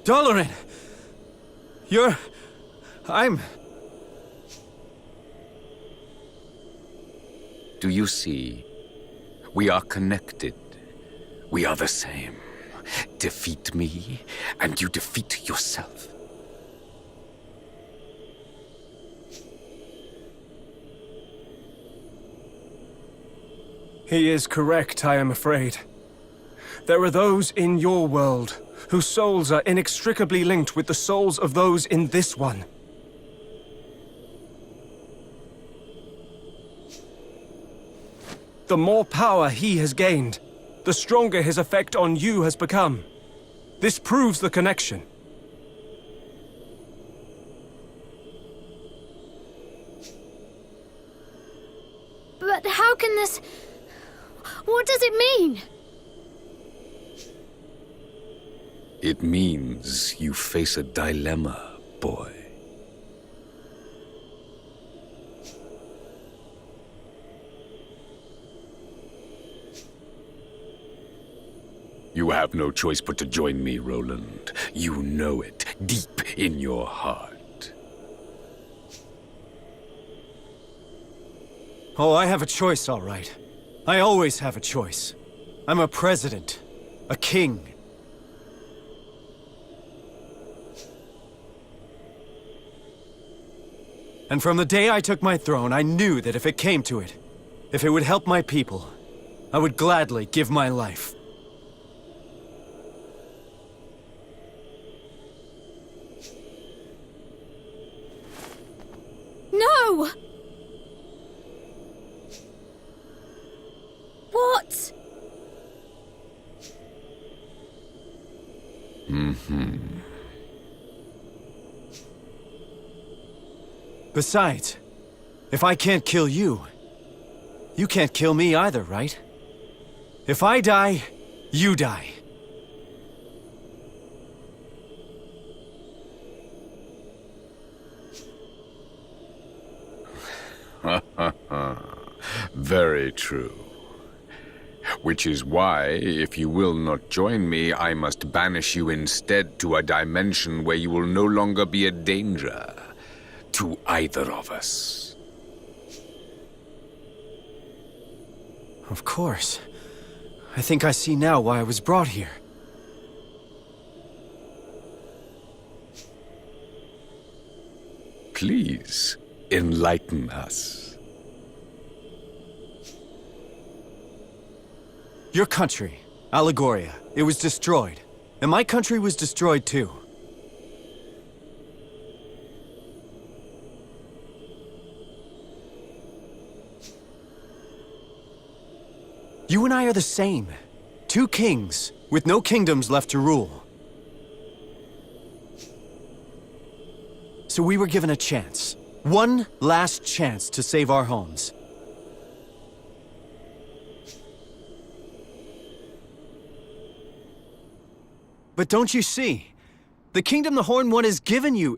Dolorin! I'm... Do you see? We are connected. We are the same. Defeat me, and you defeat yourself. He is correct, I am afraid. There are those in your world whose souls are inextricably linked with the souls of those in this one. The more power he has gained, the stronger his effect on you has become. This proves the connection. But how can this... What does it mean? It means you face a dilemma, boy. You have no choice but to join me, Roland. You know it, deep in your heart. Oh, I have a choice, all right. I always have a choice. I'm a president. A king. And from the day I took my throne, I knew that if it came to it, if it would help my people, I would gladly give my life. No! What? Besides, if I can't kill you, you can't kill me either, right? If I die, you die. Very true. Which is why, if you will not join me, I must banish you instead to a dimension where you will no longer be a danger to either of us. Of course. I think I see now why I was brought here. Please, enlighten us. Your country, Allegoria, it was destroyed. And my country was destroyed too. You and I are the same. Two kings, with no kingdoms left to rule. So we were given a chance. One last chance to save our homes. But don't you see? The kingdom the Horned One has given you,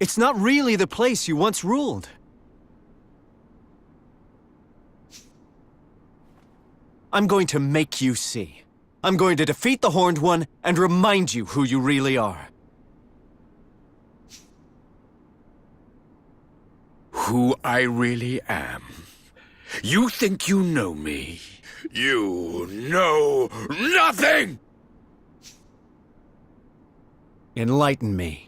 it's not really the place you once ruled. I'm going to make you see. I'm going to defeat the Horned One and remind you who you really are. Who I really am. You think you know me? You know nothing! Enlighten me.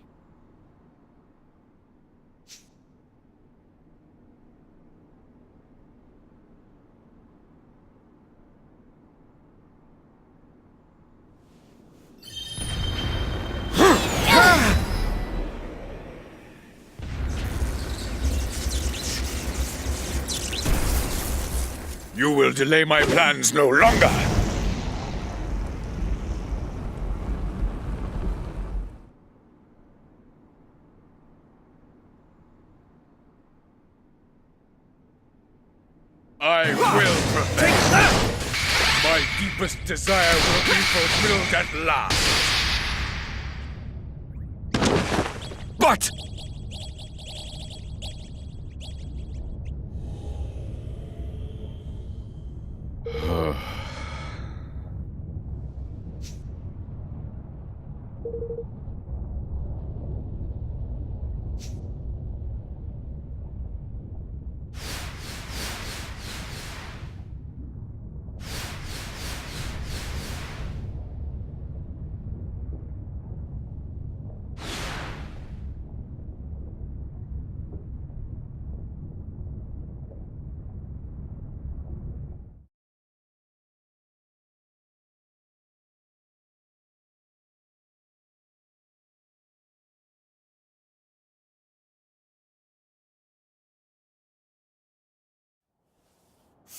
You will delay my plans no longer! I will prevail! My deepest desire will be fulfilled at last! But...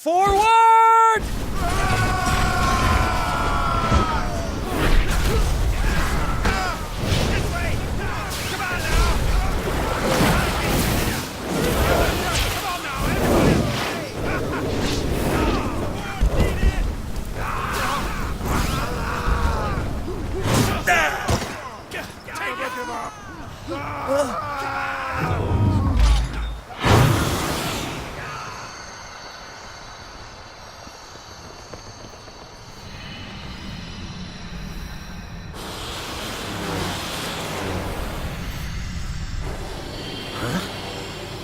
Forward!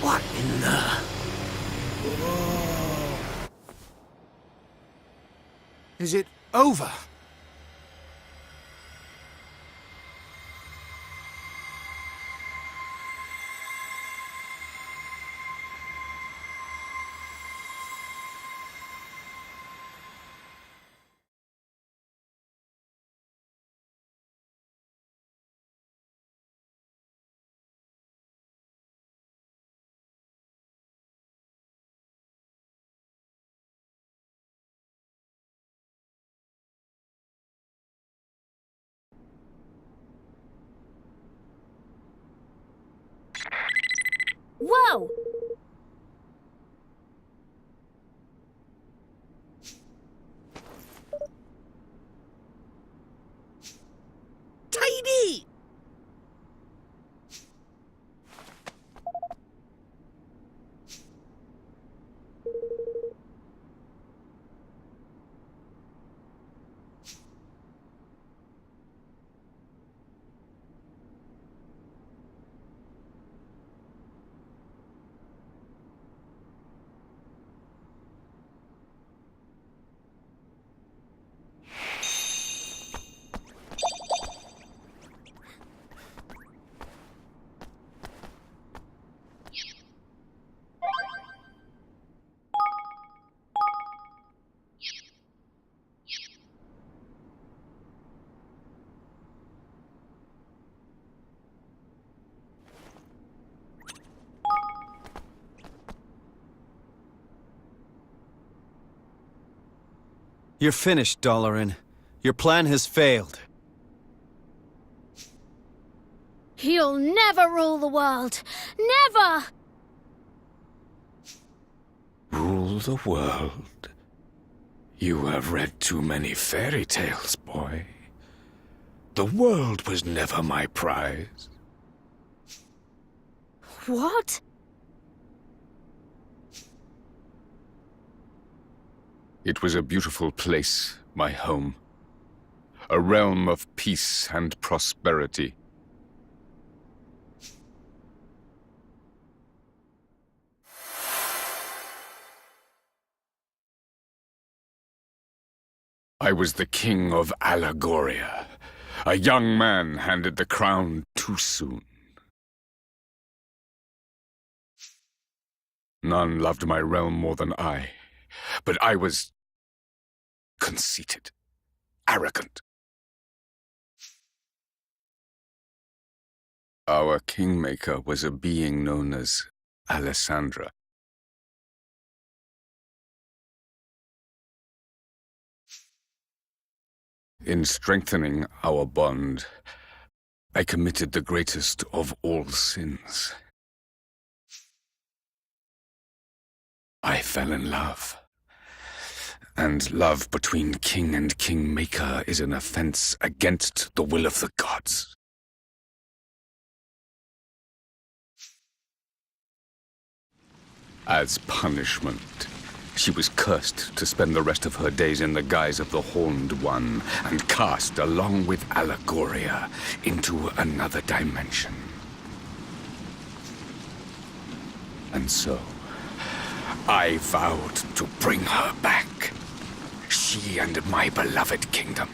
What in the... Is it over? Whoa! Tidy! You're finished, Dalaran. Your plan has failed. You'll never rule the world. Never! Rule the world? You have read too many fairy tales, boy. The world was never my prize. What? It was a beautiful place, my home. A realm of peace and prosperity. I was the king of Allegoria. A young man handed the crown too soon. None loved my realm more than I, but I was conceited, arrogant. Our kingmaker was a being known as Alessandra. In strengthening our bond, I committed the greatest of all sins. I fell in love. And love between king and kingmaker is an offense against the will of the gods. As punishment, she was cursed to spend the rest of her days in the guise of the Horned One and cast along with Allegoria into another dimension. And so, I vowed to bring her back. She and my beloved kingdom.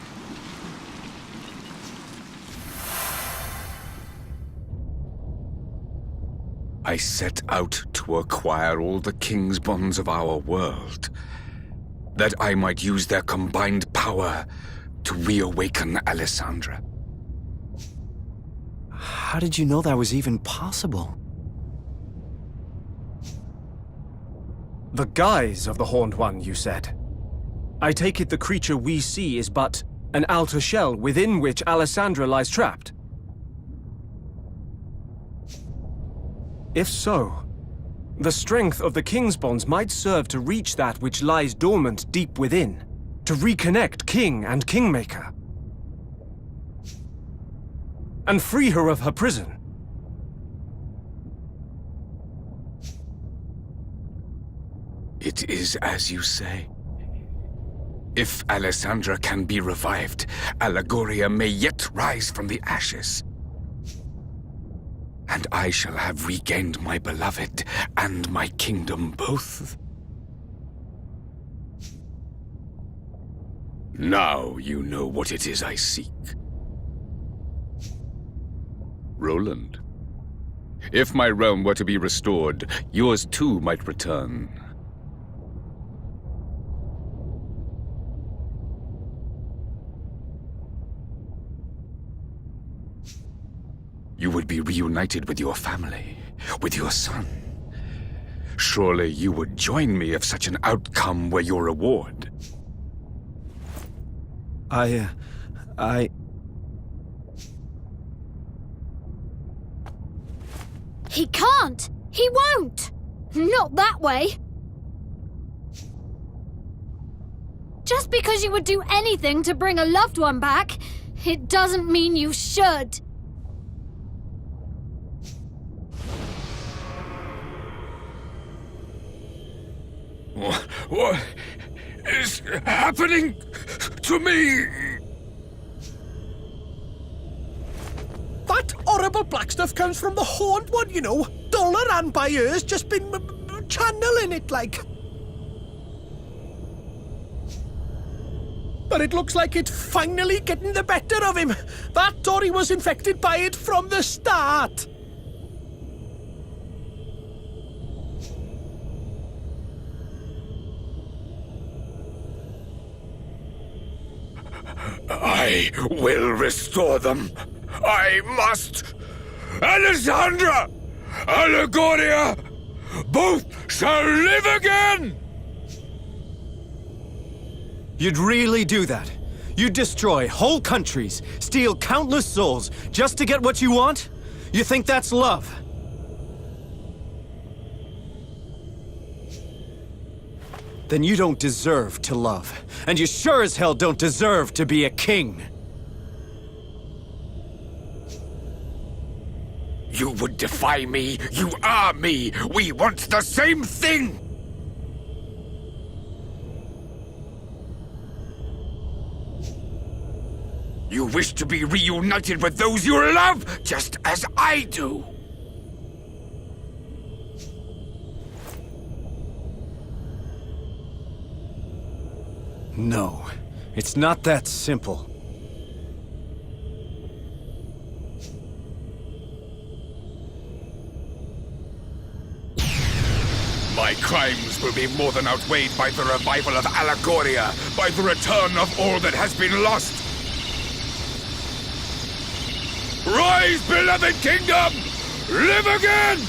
I set out to acquire all the king's bonds of our world, that I might use their combined power to reawaken Alessandra. How did you know that was even possible? The guise of the Horned One, you said. I take it the creature we see is but an outer shell within which Alessandra lies trapped. If so, the strength of the King's bonds might serve to reach that which lies dormant deep within, to reconnect King and Kingmaker, and free her of her prison. It is as you say. If Alessandra can be revived, Allegoria may yet rise from the ashes. And I shall have regained my beloved and my kingdom both. Now you know what it is I seek. Roland, if my realm were to be restored, yours too might return. You would be reunited with your family, with your son. Surely you would join me if such an outcome were your reward. He can't! He won't! Not that way! Just because you would do anything to bring a loved one back, it doesn't mean you should. What is happening to me? That horrible black stuff comes from the Horned One, you know. Dollar and by ears just been channeling it like. But it looks like it's finally getting the better of him. That Tory was infected by it from the start. I will restore them. I must. Alessandra! Allegoria! Both shall live again! You'd really do that? You'd destroy whole countries, steal countless souls, just to get what you want? You think that's love? Then you don't deserve to love. And you sure as hell don't deserve to be a king. You would defy me. You are me. We want the same thing. You wish to be reunited with those you love, just as I do. No, it's not that simple. My crimes will be more than outweighed by the revival of Allegoria, by the return of all that has been lost. Rise, beloved kingdom! Live again!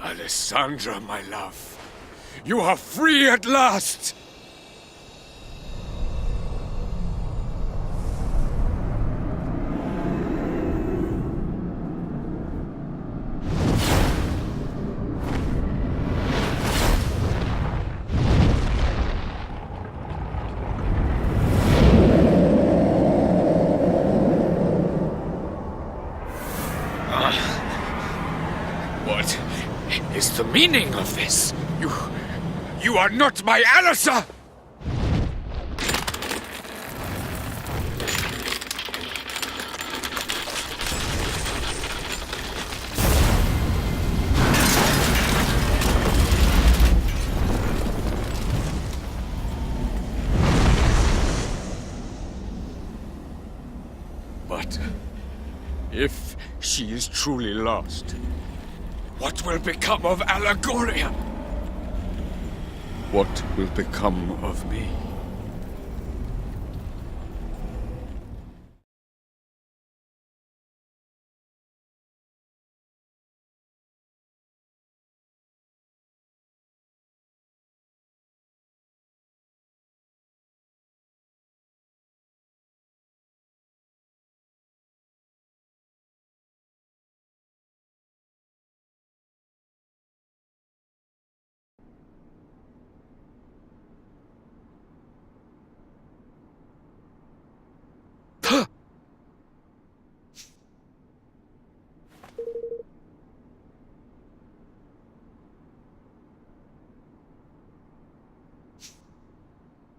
Alessandra, my love, you are free at last! What is the meaning of this? You are not my Alisa! But if she is truly lost, what will become of Allegoria? What will become of me?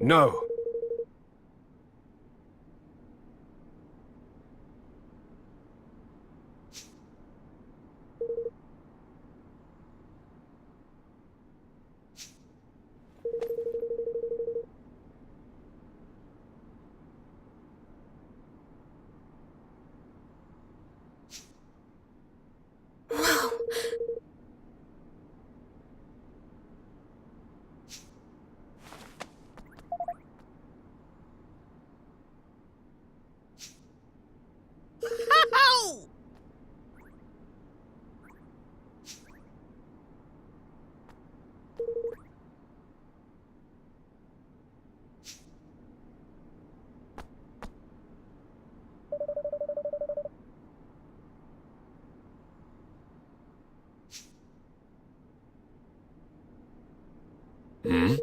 No. Hmm?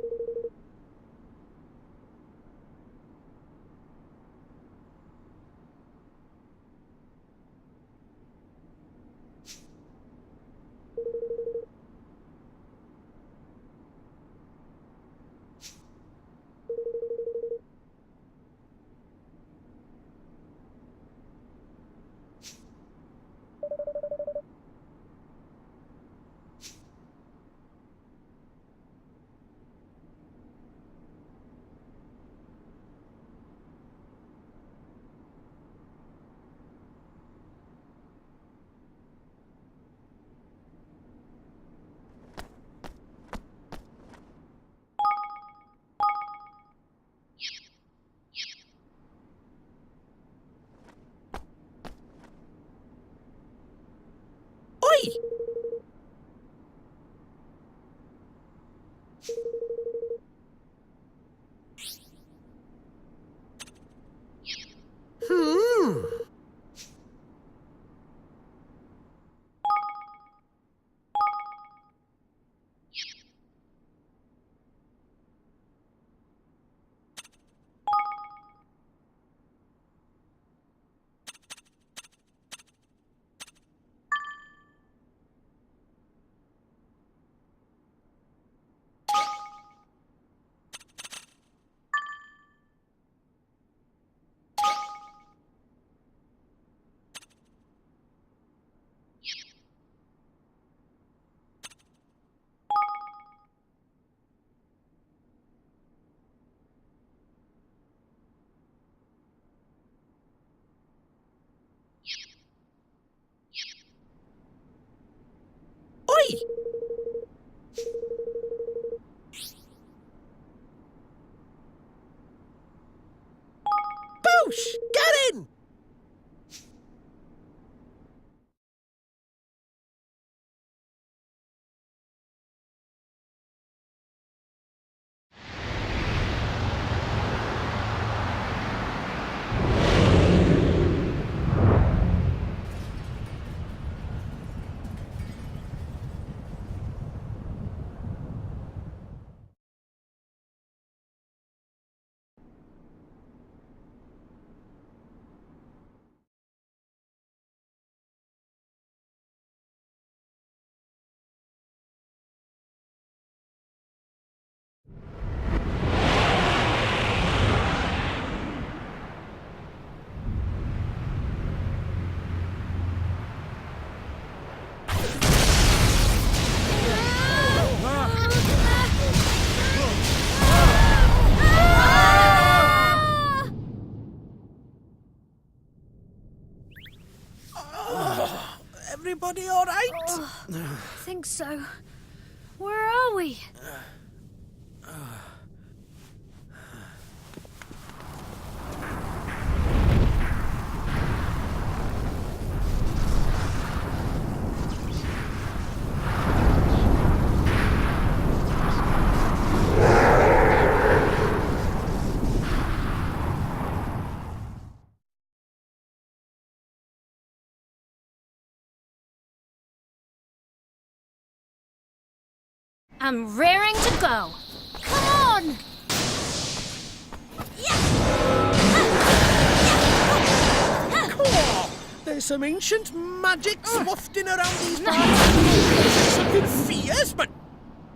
Boosh! Get in! Everybody all right? I think so. Where are we? I'm raring to go. Come on! Cool. There's some ancient magic wafting around these parts. Something fierce, but...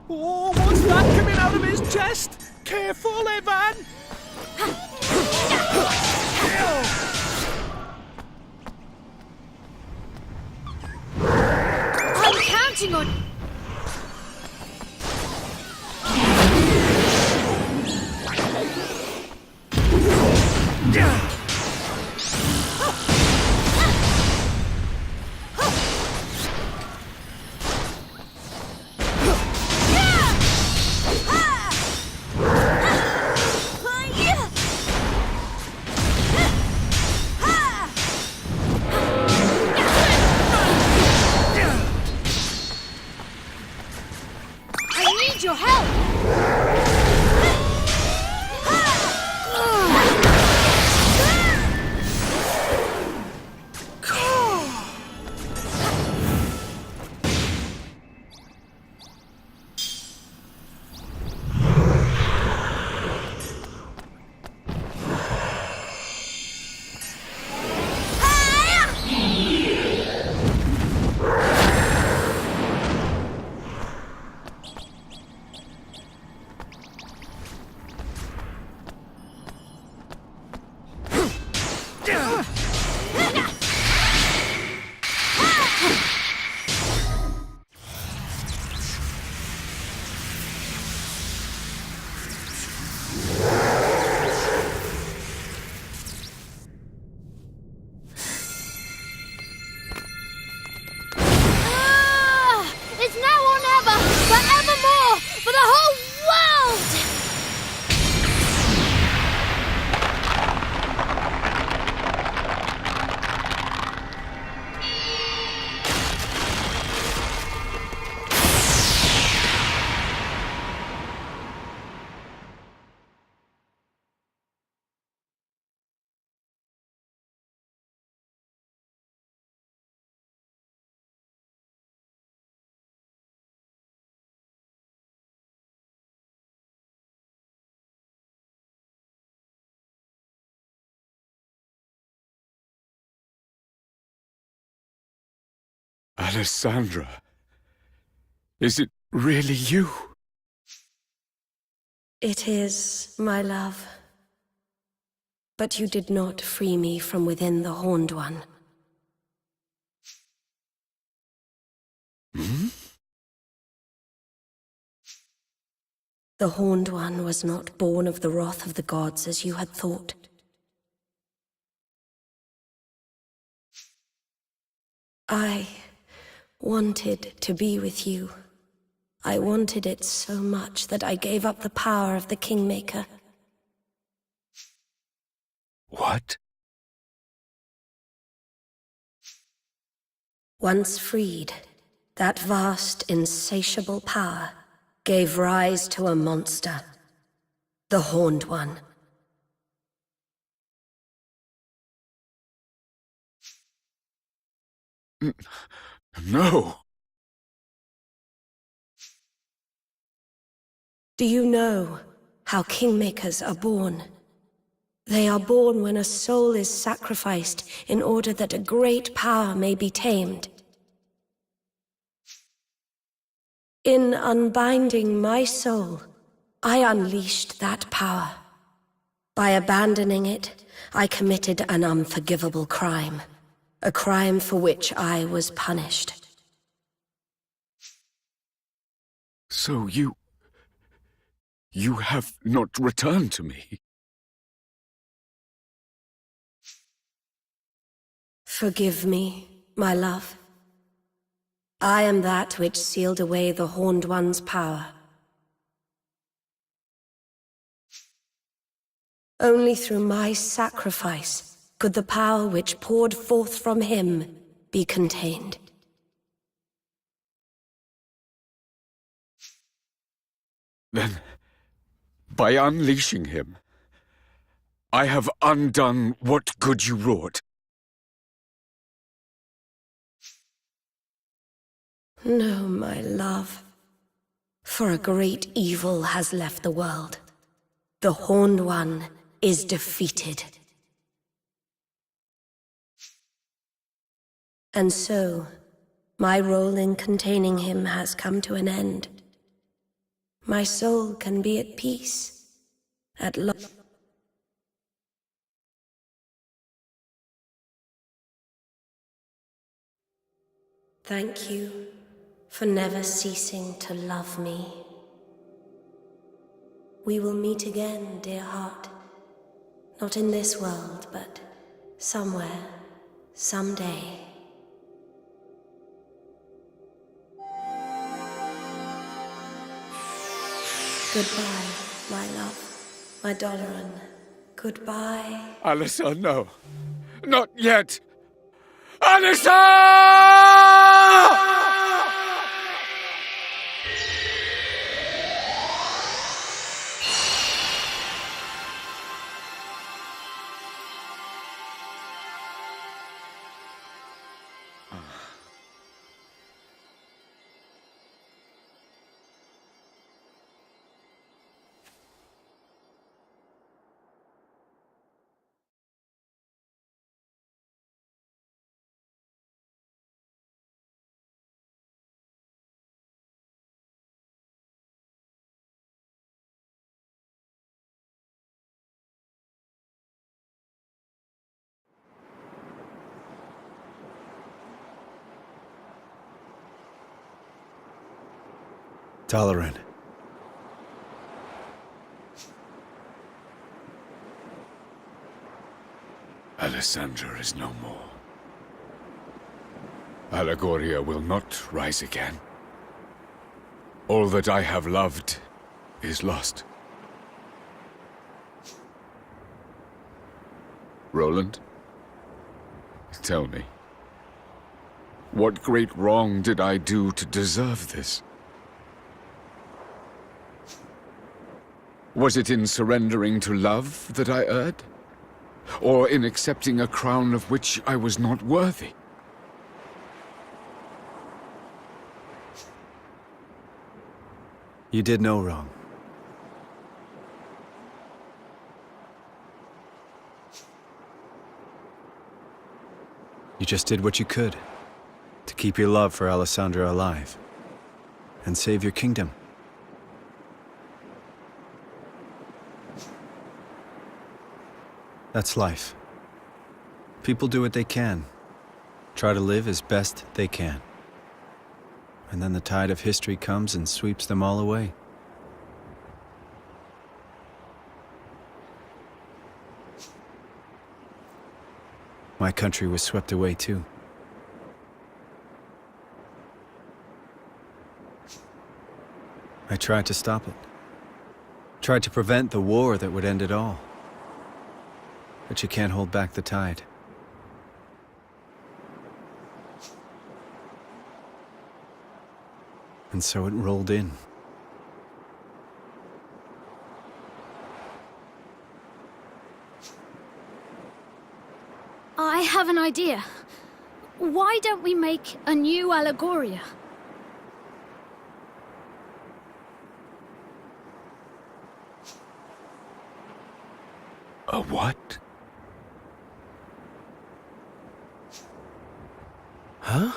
Oh, what's that coming out of his chest? Careful, Evan! I'm counting on... I need your help! It's now or never, forevermore, for the whole world! Alessandra, is it really you? It is, my love. But you did not free me from within the Horned One. Hmm? The Horned One was not born of the wrath of the gods as you had thought. I wanted to be with you. I wanted it so much that I gave up the power of the Kingmaker. What? Once freed, that vast, insatiable power gave rise to a monster, the Horned One. No. Do you know how Kingmakers are born? They are born when a soul is sacrificed in order that a great power may be tamed. In unbinding my soul, I unleashed that power. By abandoning it, I committed an unforgivable crime. A crime for which I was punished. So you have not returned to me? Forgive me, my love. I am that which sealed away the Horned One's power. Only through my sacrifice could the power which poured forth from him be contained. Then, by unleashing him, I have undone what good you wrought. No, my love. For a great evil has left the world. The Horned One is defeated. And so, my role in containing him has come to an end. My soul can be at peace, at last. Thank you for never ceasing to love me. We will meet again, dear heart. Not in this world, but somewhere, someday. Goodbye, my love, my Doloran. Goodbye. Alyssa, no. Not yet! Alyssa! Doloran. Alessandra is no more. Allegoria will not rise again. All that I have loved is lost. Roland, tell me, what great wrong did I do to deserve this? Was it in surrendering to love that I erred? Or in accepting a crown of which I was not worthy? You did no wrong. You just did what you could to keep your love for Alessandra alive and save your kingdom. That's life. People do what they can, try to live as best they can. And then the tide of history comes and sweeps them all away. My country was swept away too. I tried to stop it. Tried to prevent the war that would end it all. But you can't hold back the tide. And so it rolled in. I have an idea. Why don't we make a new Allegoria? A what? Huh?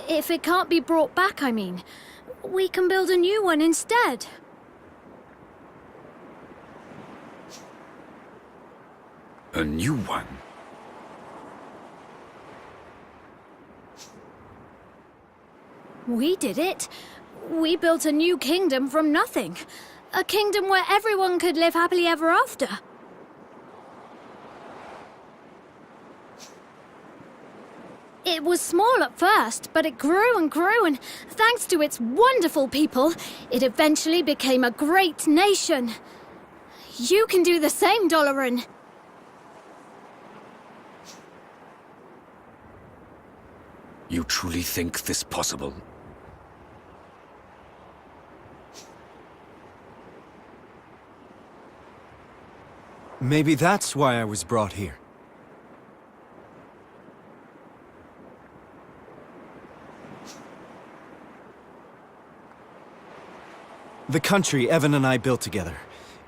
If it can't be brought back, I mean, we can build a new one instead. A new one? We did it. We built a new kingdom from nothing. A kingdom where everyone could live happily ever after. It was small at first, but it grew and grew, and thanks to its wonderful people, it eventually became a great nation. You can do the same, Doloran. You truly think this possible? Maybe that's why I was brought here. The country Evan and I built together.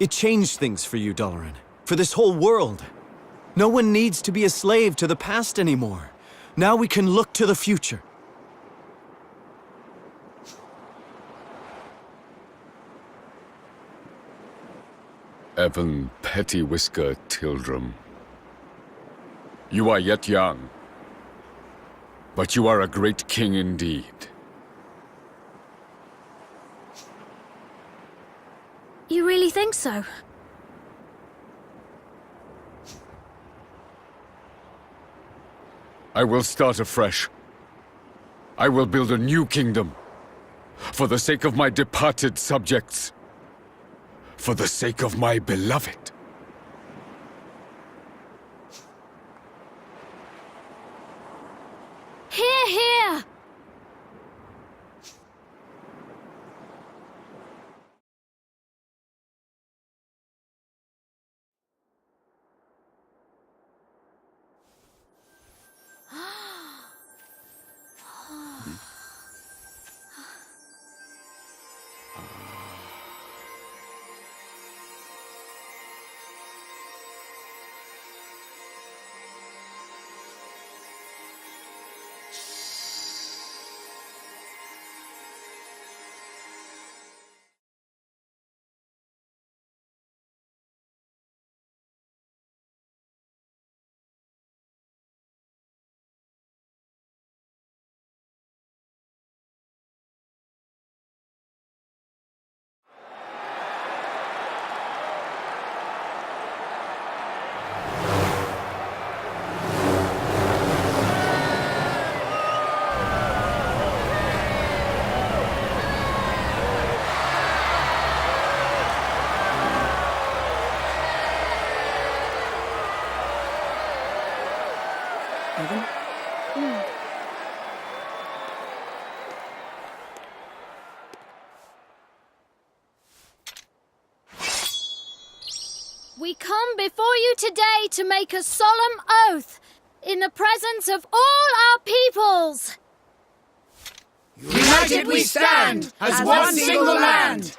It changed things for you, Doloran. For this whole world. No one needs to be a slave to the past anymore. Now we can look to the future. Evan Pettywhisker Tildrum. You are yet young, but you are a great king indeed. You really think so? I will start afresh. I will build a new kingdom. For the sake of my departed subjects. For the sake of my beloved. Hear, hear! We come before you today to make a solemn oath in the presence of all our peoples. United we stand as one single land.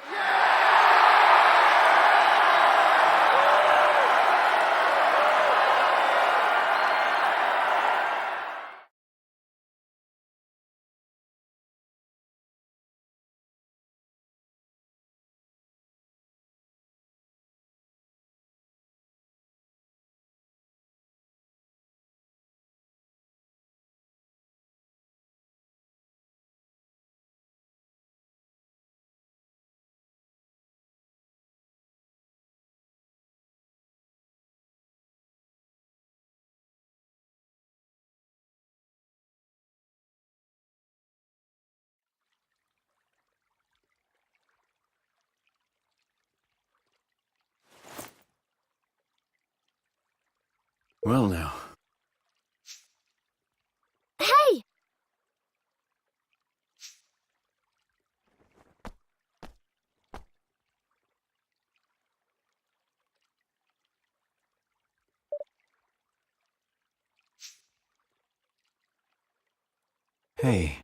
Well now. Hey! Hey.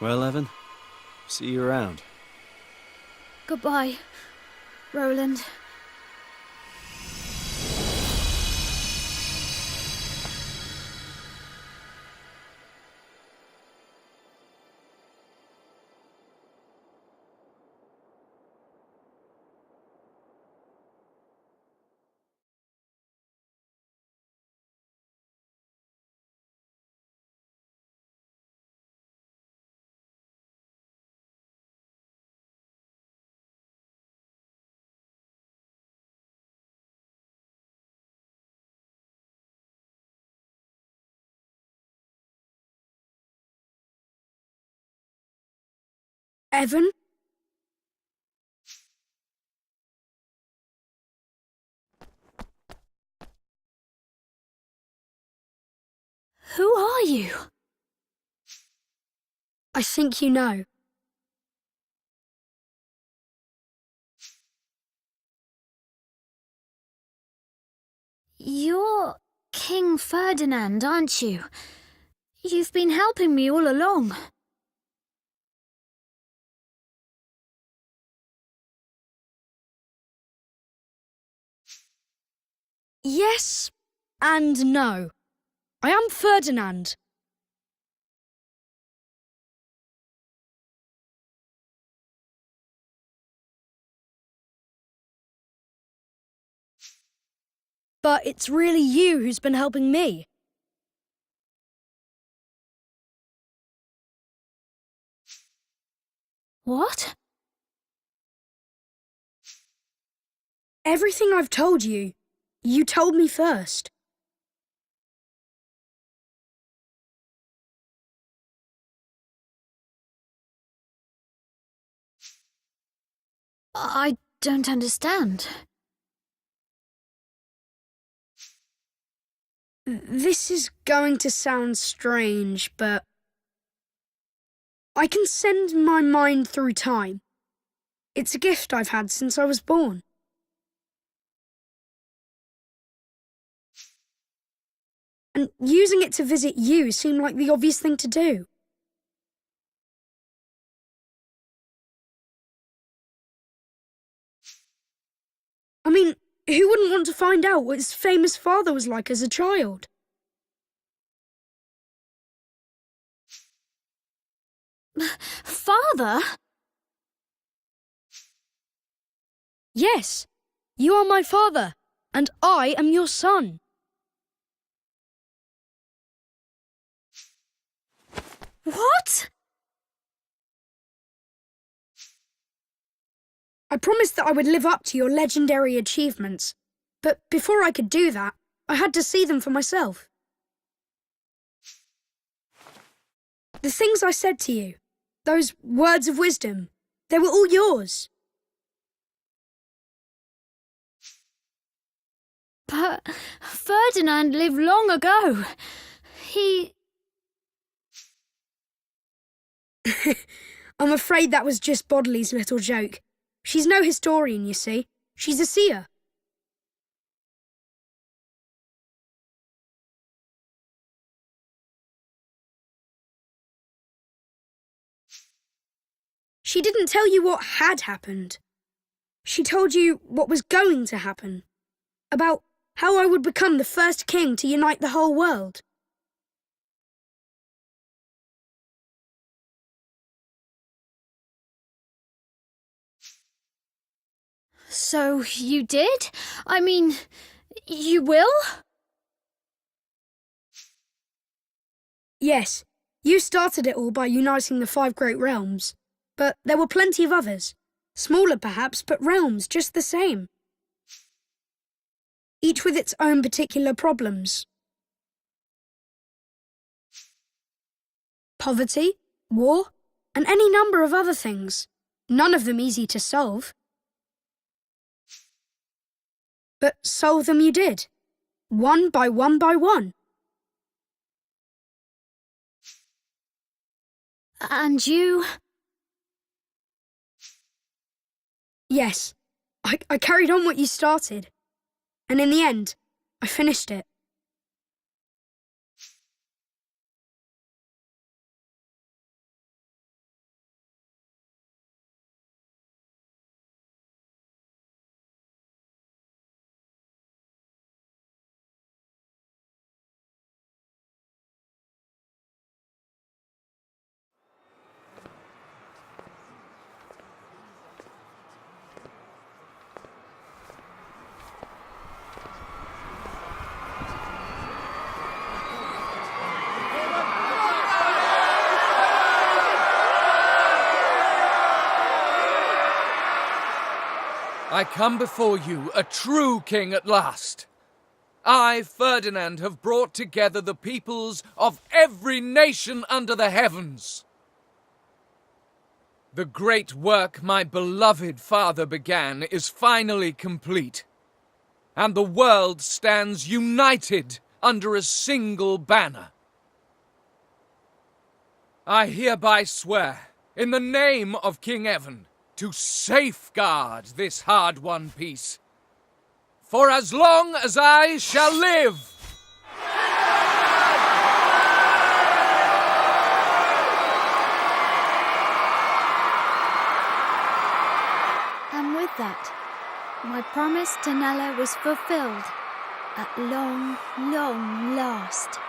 Well, Evan, see you around. Goodbye, Roland. Evan? Who are you? I think you know. You're King Ferdinand, aren't you? You've been helping me all along. Yes and no. I am Ferdinand. But it's really you who's been helping me. What? Everything I've told you, you told me first. I don't understand. This is going to sound strange, but I can send my mind through time. It's a gift I've had since I was born. And using it to visit you seemed like the obvious thing to do. I mean, who wouldn't want to find out what his famous father was like as a child? Father? Yes, you are my father, and I am your son. What? I promised that I would live up to your legendary achievements, but before I could do that, I had to see them for myself. The things I said to you, those words of wisdom, they were all yours. But Ferdinand lived long ago. I'm afraid that was just Bodley's little joke. She's no historian, you see. She's a seer. She didn't tell you what had happened. She told you what was going to happen. About how I would become the first king to unite the whole world. So you did? I mean, you will? Yes, you started it all by uniting the 5 great realms. But there were plenty of others. Smaller perhaps, but realms just the same. Each with its own particular problems. Poverty, war, and any number of other things. None of them easy to solve. But solve them you did. One by one by one. And you? Yes, I carried on what you started. And in the end, I finished it. I come before you, a true king at last. I, Ferdinand, have brought together the peoples of every nation under the heavens. The great work my beloved father began is finally complete, and the world stands united under a single banner. I hereby swear, in the name of King Evan, to safeguard this hard-won peace, for as long as I shall live. And with that, my promise to Nella was fulfilled at long, long last.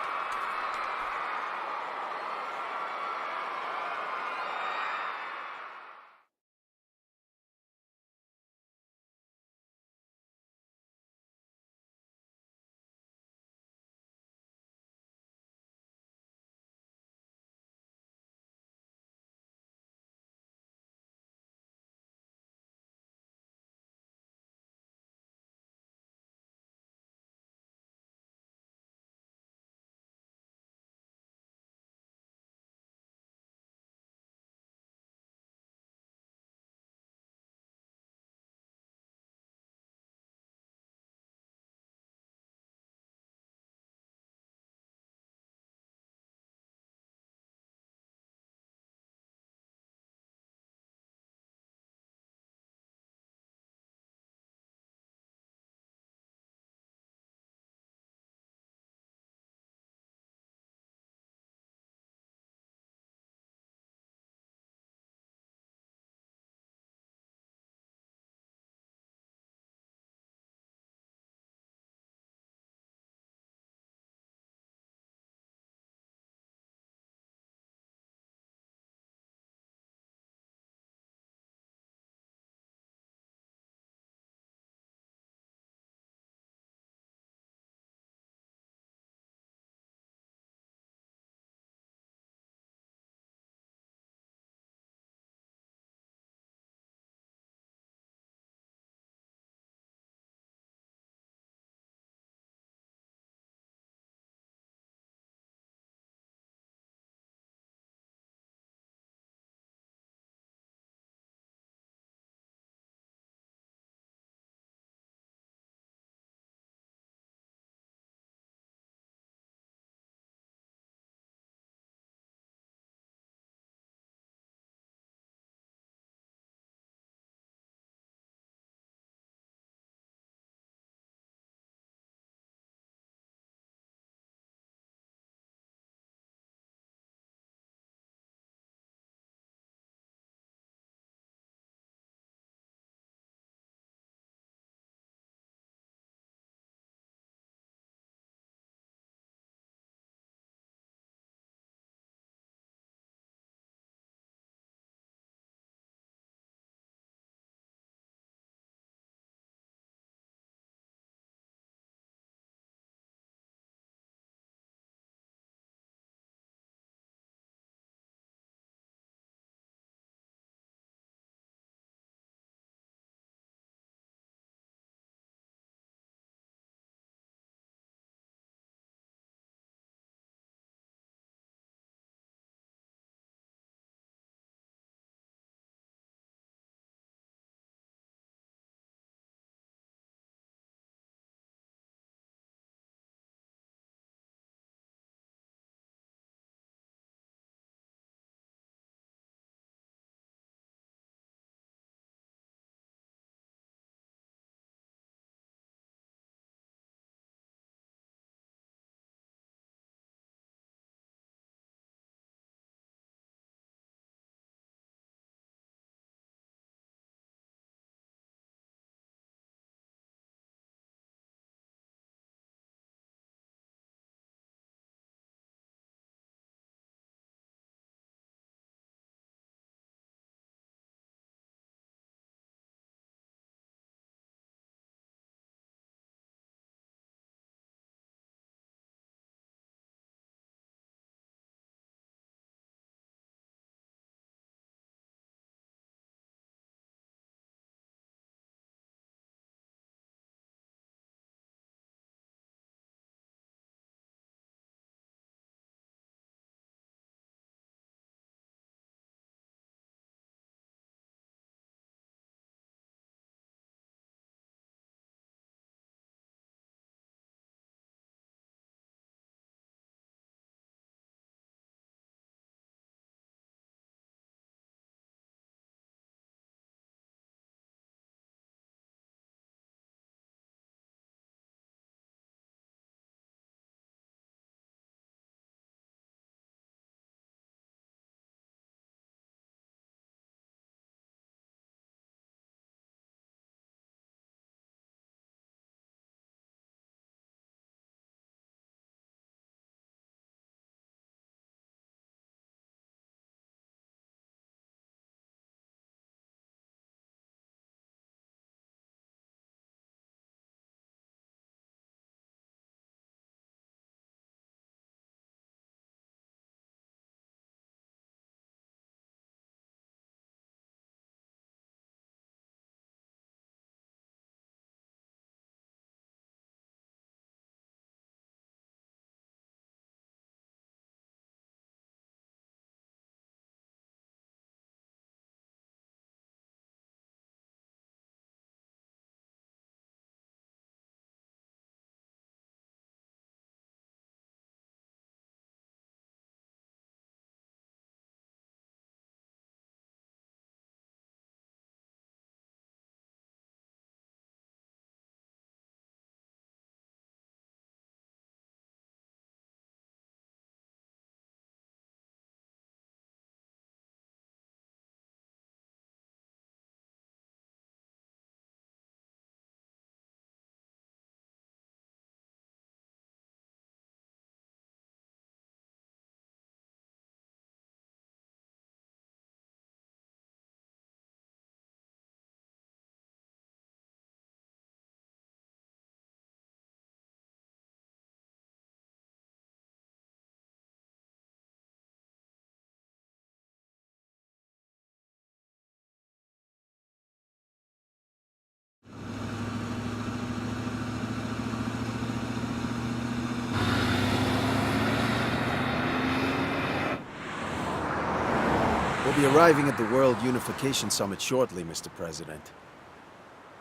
be arriving at the World Unification Summit shortly, Mr. President.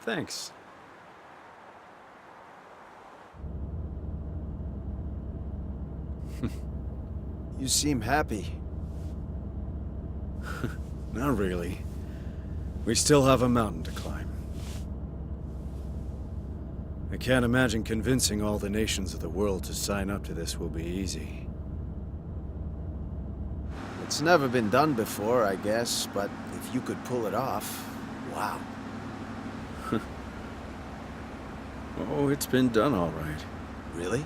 Thanks. You seem happy. Not really. We still have a mountain to climb. I can't imagine convincing all the nations of the world to sign up to this will be easy. It's never been done before, I guess, but if you could pull it off, wow. Oh, it's been done all right. Really?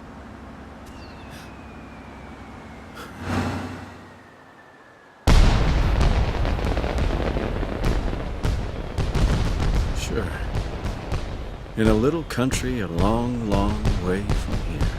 Sure. In a little country a long, long way from here.